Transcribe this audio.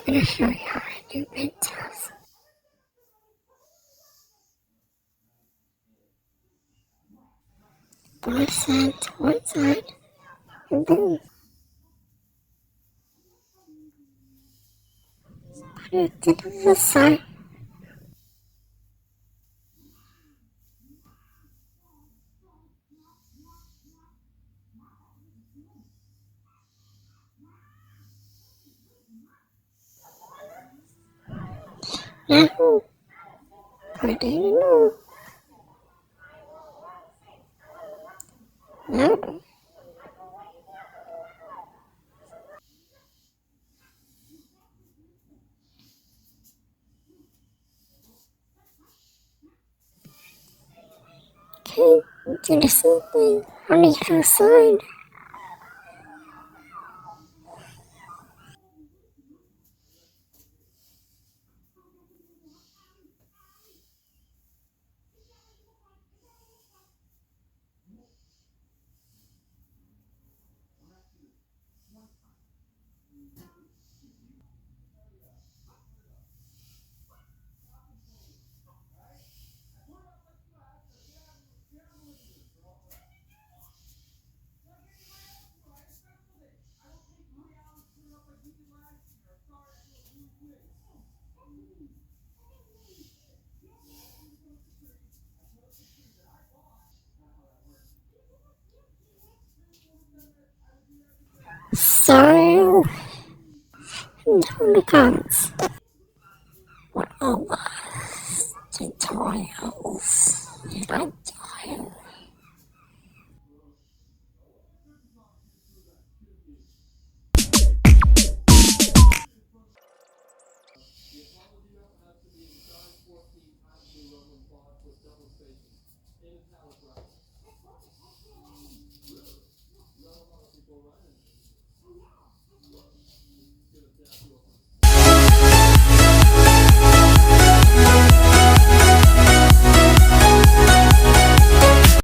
gonna show you how I do pigtails. One side to one side, and boom. Put it to the side. Now, put it in the mold. Now, okay, do the same thing on the other side. So, down the comments. What are tutorials? I die.